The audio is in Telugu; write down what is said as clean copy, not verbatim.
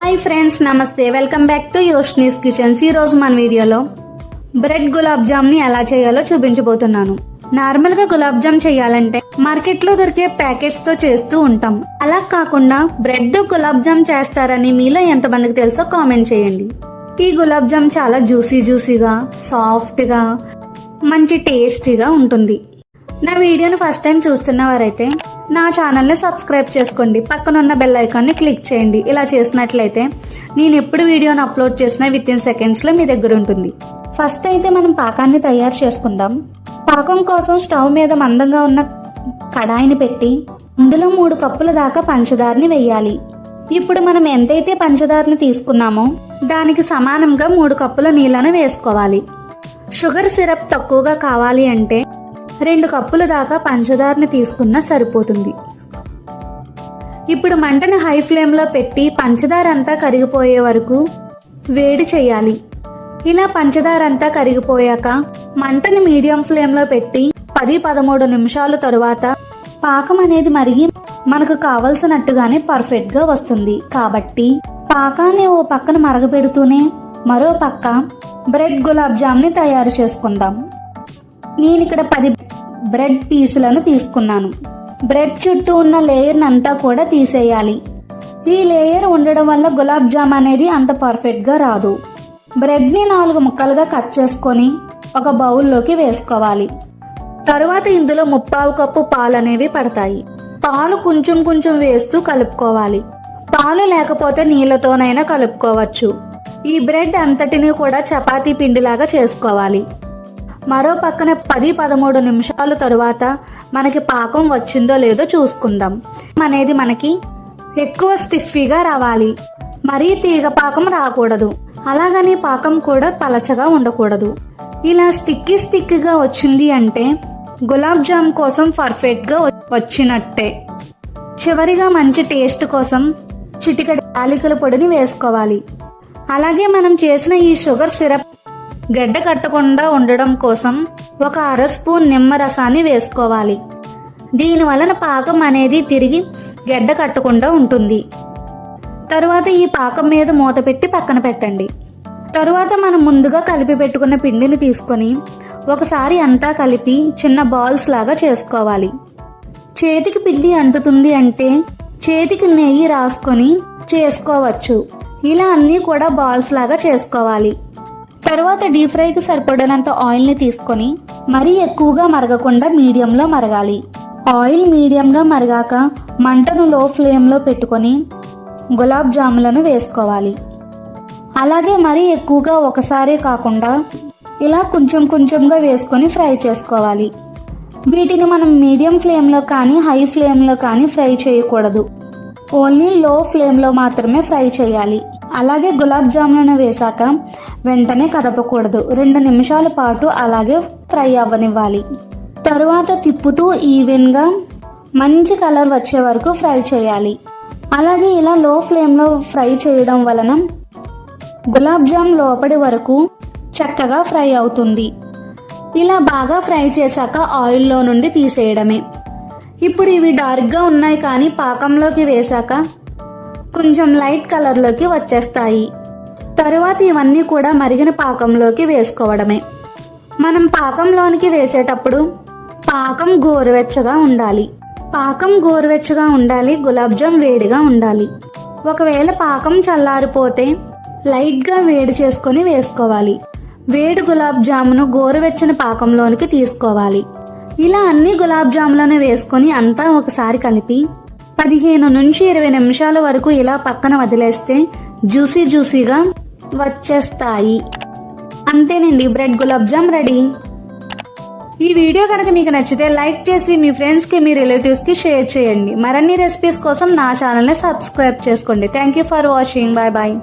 హాయ్ ఫ్రెండ్స్, నమస్తే. Welcome back to Yoshni's kitchens. ఈ రోజు మన వీడియోలో బ్రెడ్ గులాబ్ జామ్ ని ఎలా చేయాలో చూపించబోతున్నాను. నార్మల్ గా గులాబ్ జామ్ చేయాలంటే మార్కెట్ లో దొరికే ప్యాకెట్స్ తో చేస్తూ ఉంటాం. అలా కాకుండా బ్రెడ్ తో గులాబ్ జామ్ చేస్తారని మీలో ఎంతమందికి తెలుసో కామెంట్ చేయండి. ఈ గులాబ్ జామ్ చాలా జ్యూసీగా, సాఫ్ట్ గా, మంచి టేస్టీగా ఉంటుంది. నా వీడియోని ఫస్ట్ టైం చూస్తున్నవారైతే నా ఛానల్ని సబ్స్క్రైబ్ చేసుకోండి. పక్కనున్న బెల్ ఐకాన్ని క్లిక్ చేయండి. ఇలా చేసినట్లయితే నేను ఎప్పుడు వీడియోని అప్లోడ్ చేసినా విత్-ఇన్ సెకండ్స్లో మీ దగ్గర ఉంటుంది. ఫస్ట్ అయితే మనం పాకాన్ని తయారు చేసుకుందాం. పాకం కోసం స్టవ్ మీద మందంగా ఉన్న కడాయిని పెట్టి అందులో 3 కప్పుల దాకా పంచదారని వేయాలి. ఇప్పుడు మనం ఎంతైతే పంచదారని తీసుకున్నామో దానికి సమానంగా 3 కప్పుల నీళ్లను వేసుకోవాలి. షుగర్ సిరప్ తక్కువగా కావాలి అంటే 2 కప్పుల దాకా పంచదారని తీసుకున్నా సరిపోతుంది. ఇప్పుడు మంటను హై ఫ్లేమ్లో పెట్టి పంచదార అంతా కరిగిపోయే వరకు వేడి చేయాలి. ఇలా పంచదార అంతా కరిగిపోయాక మంటని మీడియం ఫ్లేమ్లో పెట్టి 10-13 నిమిషాల తరువాత పాకం అనేది మరిగి మనకు కావలసినట్టుగానే పర్ఫెక్ట్గా వస్తుంది. కాబట్టి పాకాన్ని ఓ పక్కన మరగపెడుతూనే మరో పక్క బ్రెడ్ గులాబ్ జామ్ని తయారు చేసుకుందాం. నేను ఇక్కడ 10 బ్రెడ్ పీసులను తీసుకున్నాను. బ్రెడ్ చుట్టూ ఉన్న లేయర్ని అంతా కూడా తీసేయాలి. ఈ లేయర్ ఉండడం వల్ల గులాబ్ జామ్ అనేది అంత పర్ఫెక్ట్గా రాదు. బ్రెడ్ని 4 ముక్కలుగా కట్ చేసుకొని ఒక బౌల్లోకి వేసుకోవాలి. తరువాత ఇందులో 1/4 కప్పు పాలు అనేవి పడతాయి. పాలు కొంచెం వేస్తూ కలుపుకోవాలి. పాలు లేకపోతే నీళ్ళతోనైనా కలుపుకోవచ్చు. ఈ బ్రెడ్ అంతటిని కూడా చపాతీ పిండిలాగా చేసుకోవాలి. మరో పక్కన 10-13 నిమిషాల తరువాత మనకి పాకం వచ్చిందో లేదో చూసుకుందాం. అనేది మనకి ఎక్కువ స్టిఫీగా రావాలి. మరీ తీగ పాకం రాకూడదు. అలాగని పాకం కూడా పలచగా ఉండకూడదు. ఇలా స్టిక్కీగా వచ్చింది అంటే గులాబ్ జామ్ కోసం పర్ఫెక్ట్గా వచ్చినట్టే. చివరిగా మంచి టేస్ట్ కోసం చిటికెడు యాలకుల పొడిని వేసుకోవాలి. అలాగే మనం చేసిన ఈ షుగర్ సిరప్ గడ్డ కట్టకుండా ఉండడం కోసం ఒక 1/2 స్పూన్ నిమ్మరసాన్ని వేసుకోవాలి. దీని వలన పాకం అనేది తిరిగి గడ్డ కట్టకుండా ఉంటుంది. తరువాత ఈ పాకం మీద మూత పెట్టి పక్కన పెట్టండి. తరువాత మనం ముందుగా కలిపి పెట్టుకున్న పిండిని తీసుకొని ఒకసారి అంతా కలిపి చిన్న బాల్స్ లాగా చేసుకోవాలి. చేతికి పిండి అంటుతుంది అంటే చేతికి నెయ్యి రాసుకొని చేసుకోవచ్చు. ఇలా అన్నీ కూడా బాల్స్ లాగా చేసుకోవాలి. తర్వాత డీప్ ఫ్రైకి సరిపడినంత ఆయిల్ని తీసుకొని మరీ ఎక్కువగా మరగకుండా మీడియంలో మరగాలి. ఆయిల్ మీడియంగా మరగాక మంటను లో ఫ్లేమ్లో పెట్టుకొని గులాబ్ జాములను వేసుకోవాలి. అలాగే మరీ ఎక్కువగా ఒకసారి కాకుండా ఇలా కొంచెంగా వేసుకొని ఫ్రై చేసుకోవాలి. వీటిని మనం మీడియం ఫ్లేమ్లో కానీ హై ఫ్లేమ్లో కానీ ఫ్రై చేయకూడదు. ఓన్లీ లో ఫ్లేమ్లో మాత్రమే ఫ్రై చేయాలి. అలాగే గులాబ్ జాములను వేశాక వెంటనే కదపకూడదు. 2 నిమిషాల పాటు అలాగే ఫ్రై అవ్వనివ్వాలి. తరువాత తిప్పుతూ ఈవెన్గా మంచి కలర్ వచ్చే వరకు ఫ్రై చేయాలి. అలాగే ఇలా లో ఫ్లేమ్లో ఫ్రై చేయడం వలన గులాబ్ జామ్ లోపలి వరకు చక్కగా ఫ్రై అవుతుంది. ఇలా బాగా ఫ్రై చేశాక ఆయిల్లో నుండి తీసేయడమే. ఇప్పుడు ఇవి డార్క్గా ఉన్నాయి కానీ పాకంలోకి వేశాక కొంచెం లైట్ కలర్లోకి వచ్చేస్తాయి. తరువాత ఇవన్నీ కూడా మరిగిన పాకంలోకి వేసుకోవడమే. మనం పాకంలోనికి వేసేటప్పుడు పాకం గోరువెచ్చగా ఉండాలి. గులాబ్ జామ్ వేడిగా ఉండాలి. ఒకవేళ పాకం చల్లారిపోతే లైట్గా వేడి చేసుకొని వేసుకోవాలి. వేడి గులాబ్ జామును గోరువెచ్చని పాకంలోనికి తీసుకోవాలి. ఇలా అన్ని గులాబ్ జాములను వేసుకొని అంతా ఒకసారి కలిపి 15 నుంచి 20 నిమిషాల వరకు ఇలా పక్కన వదిలేస్తే జ్యూసీగా వచ్చేస్తాయి. అంతేనండి, బ్రెడ్ గులాబ్ జామ్ రెడీ. ఈ వీడియో కనుక మీకు నచ్చితే లైక్ చేసి మీ ఫ్రెండ్స్కి, మీ రిలేటివ్స్కి షేర్ చేయండి. మరిన్ని రెసిపీస్ కోసం నా ఛానల్ని సబ్స్క్రైబ్ చేసుకోండి. Thank you for watching. Bye.